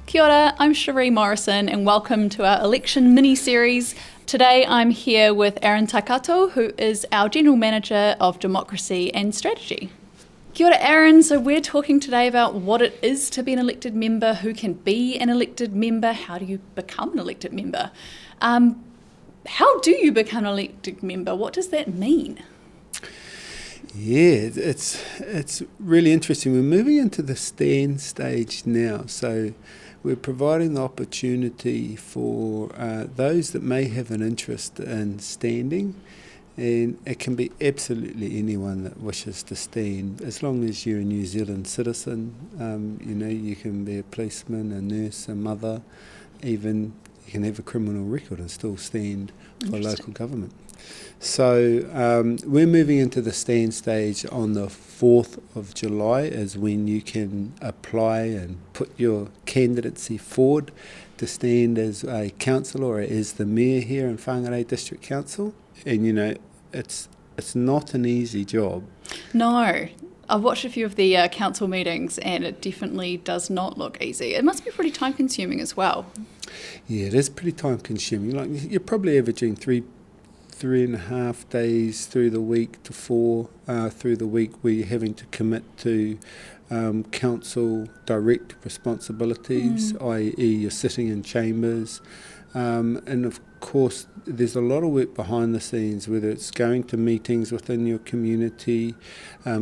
Kia ora, I'm Cheree Morrison and welcome to our election mini-series. Today I'm here with Aaron Takato, who is our General Manager of Democracy and Strategy. Kia ora, Aaron. So we're talking today about what it is to be an elected member, who can be an elected member, how do you become an elected member? How do you become an elected member? What does that mean? Yeah, it's really interesting. We're moving into the stand stage now, so we're providing the opportunity for those that may have an interest in standing, and it can be absolutely anyone that wishes to stand, as long as you're a New Zealand citizen. You can be a policeman, a nurse, a mother, even you can have a criminal record and still stand for local government. So we're moving into the stand stage on the 4th of July is when you can apply and put your candidacy forward to stand as a councillor or as the mayor here in Whangarei District Council. And it's not an easy job. No. I've watched a few of the council meetings and it definitely does not look easy. It must be pretty time consuming as well. Yeah, it is pretty time consuming. Like you're probably averaging three and a half days through the week to 4 through the week where you're having to commit to council direct responsibilities, i.e. you're sitting in chambers. And of course there's a lot of work behind the scenes, whether it's going to meetings within your community,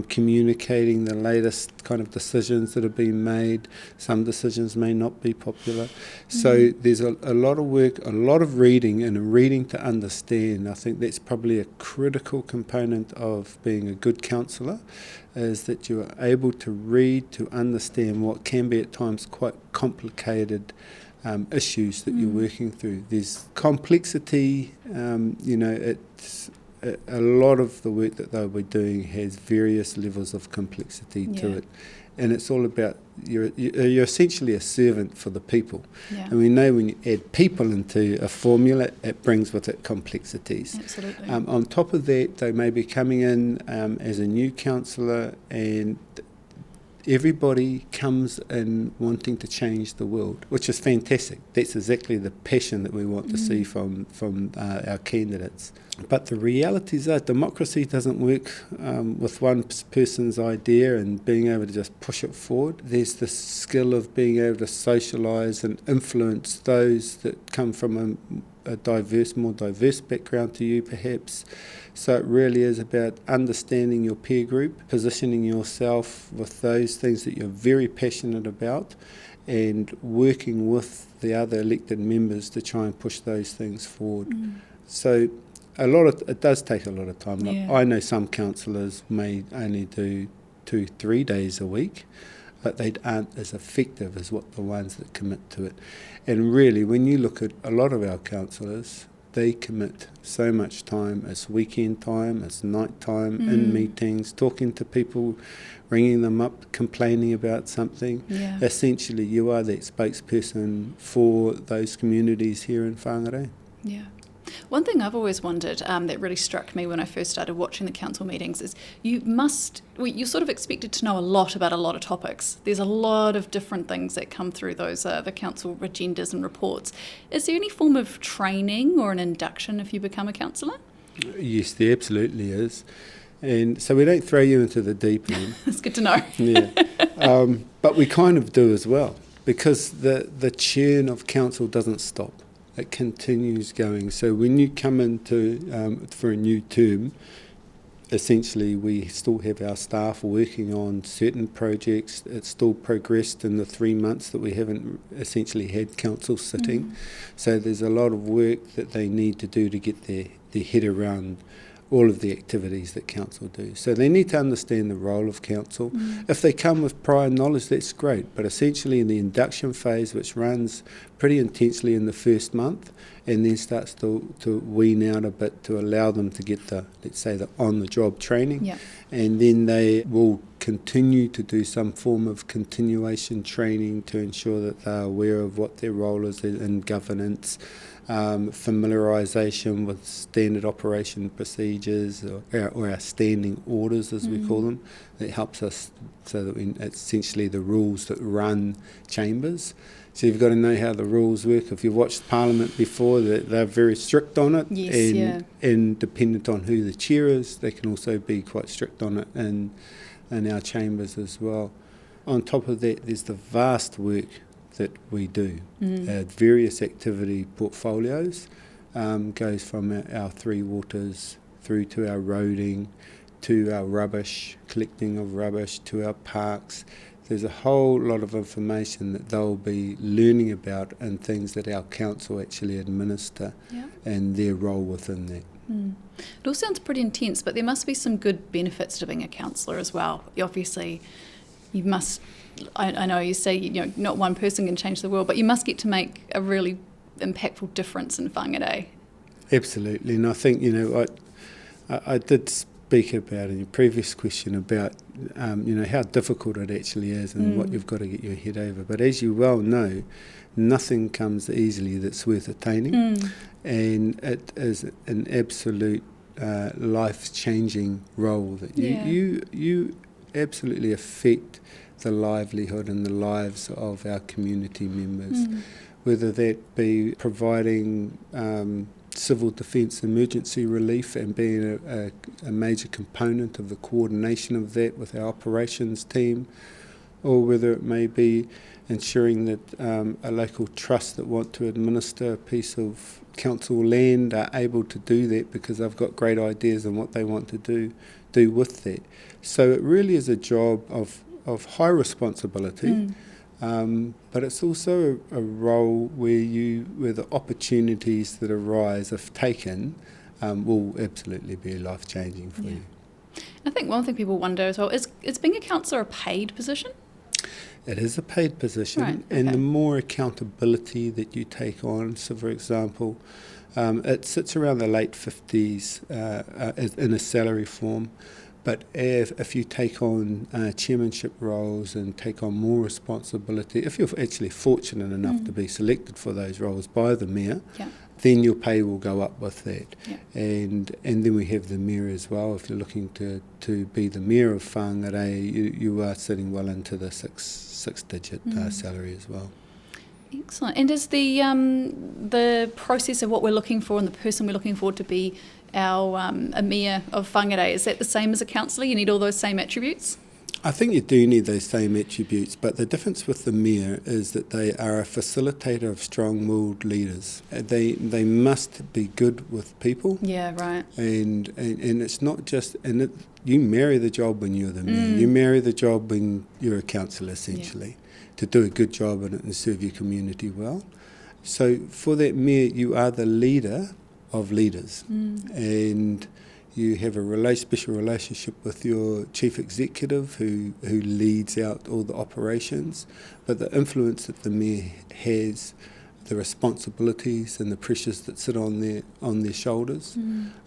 communicating the latest kind of decisions that have been made. Some decisions may not be popular. So there's a lot of work, a lot of reading, and reading to understand. I think that's probably a critical component of being a good councillor, is that you are able to read, to understand what can be at times quite complicated issues that you're working through. There's complexity, it's a lot of the work that they'll be doing has various levels of complexity to it, and it's all about you're essentially a servant for the people. And we know when you add people into a formula, it brings with it complexities. Absolutely. On top of that, they may be coming in as a new councillor, and everybody comes in wanting to change the world, which is fantastic. That's exactly the passion that we want to see from our candidates. But the realities are democracy doesn't work with one person's idea and being able to just push it forward. There's the skill of being able to socialise and influence those that come from a more diverse background to you perhaps. So it really is about understanding your peer group, positioning yourself with those things that you're very passionate about, and working with the other elected members to try and push those things forward. So it does take a lot of time. I know some councillors may only do 2-3 days a week, but they aren't as effective as what the ones that commit to it. And really, when you look at a lot of our councillors, they commit so much time. It's weekend time, it's night time, in meetings, talking to people, ringing them up, complaining about something. Essentially, you are that spokesperson for those communities here in Whangarei. Yeah. One thing I've always wondered that really struck me when I first started watching the council meetings is you're sort of expected to know a lot about a lot of topics. There's a lot of different things that come through those the council agendas and reports. Is there any form of training or an induction if you become a councillor? Yes, there absolutely is. And so we don't throw you into the deep end. That's good to know. But we kind of do as well, because the churn of council doesn't stop. It continues going. So when you come into for a new term, essentially we still have our staff working on certain projects. It's still progressed in the 3 months that we haven't essentially had council sitting. So there's a lot of work that they need to do to get their head around all of the activities that council do. So they need to understand the role of council. If they come with prior knowledge, that's great, but essentially in the induction phase, which runs pretty intensely in the first month and then starts to wean out a bit to allow them to get the on-the-job training, and then they will continue to do some form of continuation training to ensure that they're aware of what their role is in governance, familiarisation with standard operation procedures or our standing orders, as we call them. That helps us so that it's essentially the rules that run chambers. So you've got to know how the rules work. If you've watched Parliament before, they're very strict on it. Yes, and dependent on who the chair is, they can also be quite strict on it in our chambers as well. On top of that, there's the vast work that we do. Various activity portfolios goes from our three waters through to our roading, to our rubbish, collecting of rubbish, to our parks. There's a whole lot of information that they'll be learning about and things that our council actually administer and their role within that. It all sounds pretty intense, but there must be some good benefits to being a councillor as well. Obviously, you must, I know you say not one person can change the world, but you must get to make a really impactful difference in Whangarei. Absolutely, and I think, I did speak about in your previous question about how difficult it actually is and what you've got to get your head over. But as you well know, nothing comes easily that's worth attaining, and it is an absolute life-changing role that you absolutely affect the livelihood and the lives of our community members, whether that be providing civil defence emergency relief and being a major component of the coordination of that with our operations team, or whether it may be ensuring that a local trust that want to administer a piece of council land are able to do that because they've got great ideas on what they want to do with that. So it really is a job of high responsibility, but it's also a role where the opportunities that arise, if taken, will absolutely be life-changing for you. I think one thing people wonder as well is being a councillor a paid position? It is a paid position, and the more accountability that you take on, so for example, it sits around the late 50s in a salary form, but if you take on chairmanship roles and take on more responsibility, if you're actually fortunate enough to be selected for those roles by the mayor, then your pay will go up with that. And then we have the mayor as well. If you're looking to be the mayor of Whangarei, you are sitting well into the six-digit salary as well. Excellent. And is the process of what we're looking for and the person we're looking for to be our a mayor of Whangarei, is that the same as a councillor? You need all those same attributes? I think you do need those same attributes, but the difference with the mayor is that they are a facilitator of strong-willed leaders. They must be good with people. Yeah, right. And it's not just, you marry the job when you're the mayor. You marry the job when you're a councillor, essentially, to do a good job in it and serve your community well. So for that mayor, you are the leader of leaders, and you have a special relationship with your chief executive who leads out all the operations, but the influence that the mayor has, the responsibilities and the pressures that sit on their shoulders,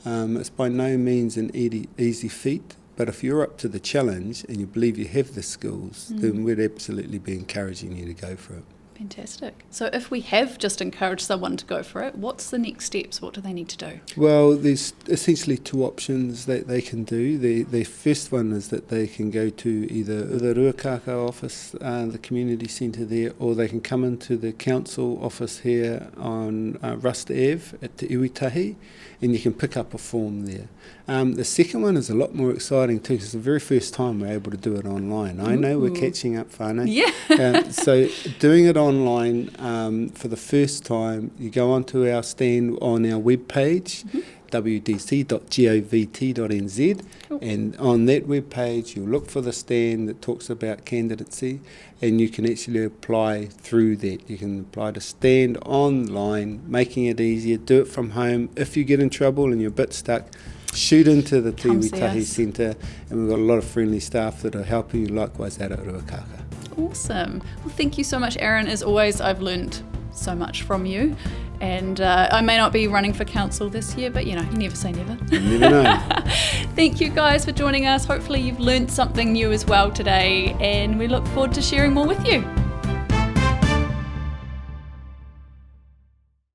it's by no means an easy feat, but if you're up to the challenge and you believe you have the skills, then we'd absolutely be encouraging you to go for it. Fantastic. So if we have just encouraged someone to go for it, what's the next steps? What do they need to do? Well, there's essentially two options that they can do. The first one is that they can go to either the Ruakaka office, the community centre there, or they can come into the council office here on Rust Ave at Te Iwitahi, and you can pick up a form there. The second one is a lot more exciting too, because it's the very first time we're able to do it online. I know we're catching up, whānau. Yeah. So doing it online for the first time, you go onto our stand on our webpage, wdc.govt.nz, and on that webpage you'll look for the stand that talks about candidacy, and you can actually apply through that. You can apply to stand online, making it easier, do it from home. If you get in trouble and you're a bit stuck, shoot into the Te Iwitahi Centre, and we've got a lot of friendly staff that are helping you, likewise out at Ruakaka. Awesome. Well, thank you so much, Aaron. As always, I've learned so much from you. And I may not be running for council this year, but you never say never. You never know. Thank you guys for joining us. Hopefully you've learnt something new as well today, and we look forward to sharing more with you.